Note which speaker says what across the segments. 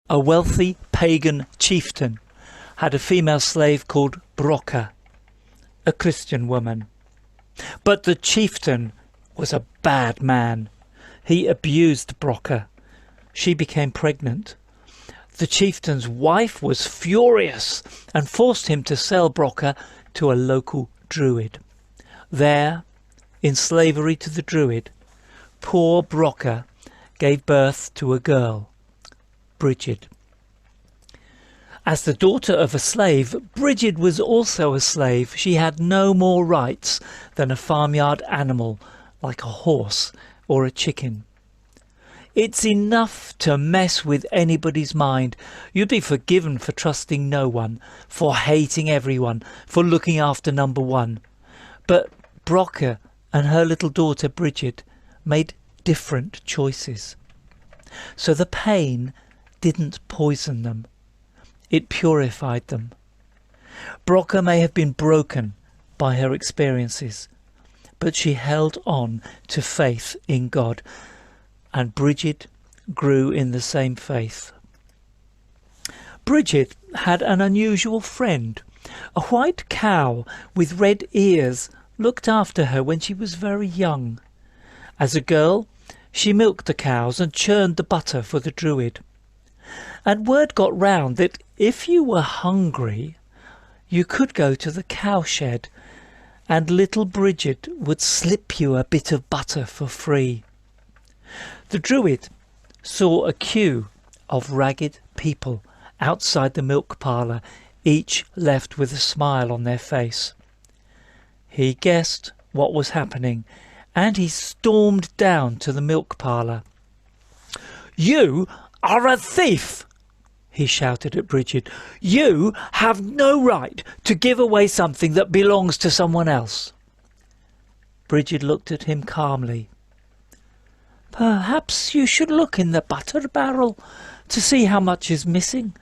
Speaker 1: A wealthy pagan chieftain had a female slave called Brocka, a Christian woman. But the chieftain was a bad man. He abused Brocka. She became pregnant. The chieftain's wife was furious and forced him to sell Brocka to a local druid. There, in slavery to the druid, poor Brocka gave birth to a girl, Brigid. As the daughter of a slave, Brigid was also a slave. She had no more rights than a farmyard animal like a horse or a chicken. It's enough to mess with anybody's mind. You'd be forgiven for trusting no one, for hating everyone, for looking after number one. But Brocka and her little daughter Brigid made different choices. So the pain didn't poison them. It purified them. Brocka may have been broken by her experiences, but she held on to faith in God, and Brigid grew in the same faith. Brigid had an unusual friend. A white cow with red ears looked after her when she was very young. As a girl, she milked the cows and churned the butter for the druid. And word got round that if you were hungry, you could go to the cowshed, and little Brigid would slip you a bit of butter for free. The druid saw a queue of ragged people outside the milk parlour, each left with a smile on their face. He guessed what was happening, and he stormed down to the milk parlour. "You are a thief!" he shouted at Brigid. "You have no right to give away something that belongs to someone else." Brigid looked at him calmly. "Perhaps you should look in the butter barrel to see how much is missing,"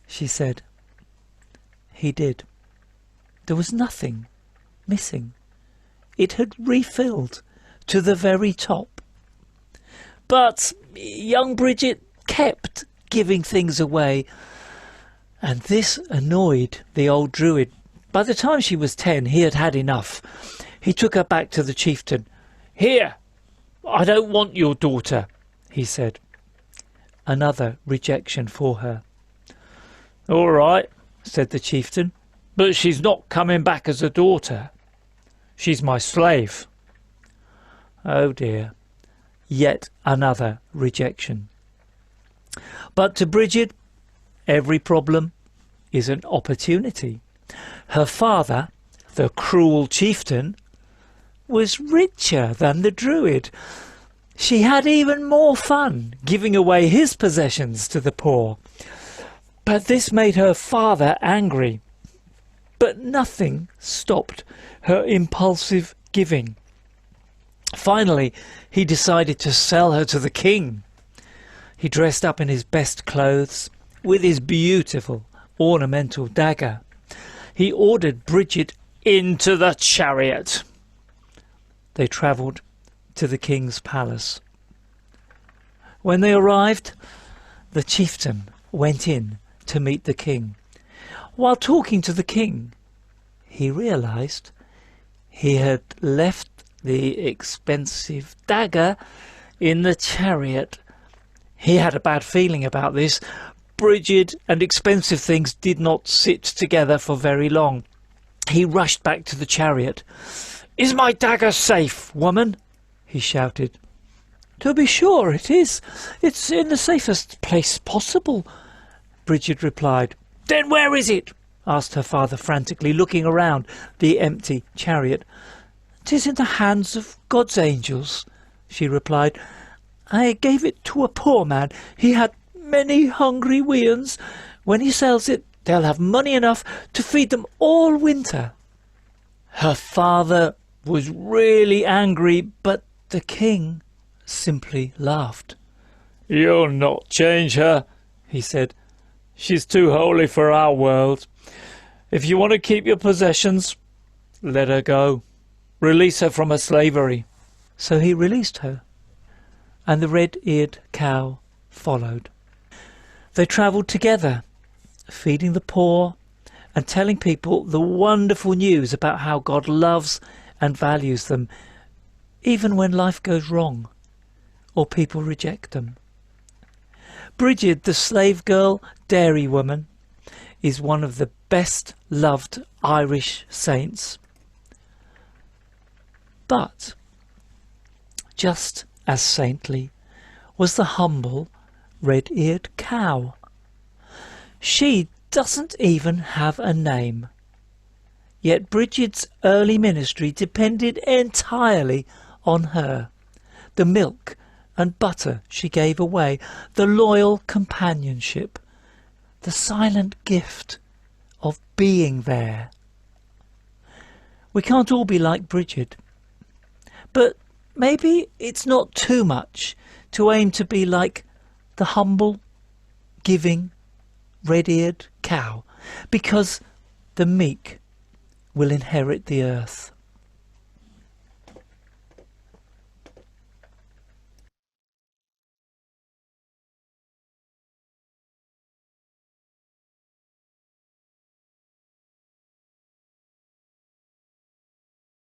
Speaker 1: she said. He did. There was nothing missing. It had refilled to the very top. But young Brigid kept giving things away, and this annoyed the old druid. By the time she was 10, he had had enough. He took her back to the chieftain. "Here, I don't want your daughter," he said. Another rejection for her. "All right," said the chieftain, "but she's not coming back as a daughter. She's my slave." Oh dear, yet another rejection. But to Brigid, every problem is an opportunity. Her father, the cruel chieftain, was richer than the druid. She had even more fun giving away his possessions to the poor. But this made her father angry. But nothing stopped her impulsive giving. Finally, he decided to sell her to the king. He dressed up in his best clothes with his beautiful ornamental dagger. He ordered Brigid into the chariot. They travelled to the king's palace. When they arrived, the chieftain went in to meet the king. While talking to the king, he realised he had left the expensive dagger in the chariot. He had a bad feeling about this. Brigid and expensive things did not sit together for very long. He rushed back to the chariot. "Is my dagger safe, woman?" he shouted. "To be sure it is. It's in the safest place possible," Brigid replied. "Then where is it?" asked her father frantically, looking around the empty chariot. "'Tis in the hands of God's angels," she replied. "I gave it to a poor man. He had many hungry weans. When he sells it, they'll have money enough to feed them all winter." Her father was really angry, but the king simply laughed. "You'll not change her," he said. "She's too holy for our world. If you want to keep your possessions, let her go. Release her from her slavery." So he released her, and the red-eared cow followed. They travelled together, feeding the poor and telling people the wonderful news about how God loves and values them, even when life goes wrong or people reject them. Brigid, the slave girl dairy woman, is one of the best loved Irish saints. But just as saintly was the humble red-eared cow. She doesn't even have a name. Yet Brigid's early ministry depended entirely on her. The milk and butter she gave away, the loyal companionship, the silent gift of being there. We can't all be like Brigid, but maybe it's not too much to aim to be like the humble, giving, red-eared cow, because the meek will inherit the earth.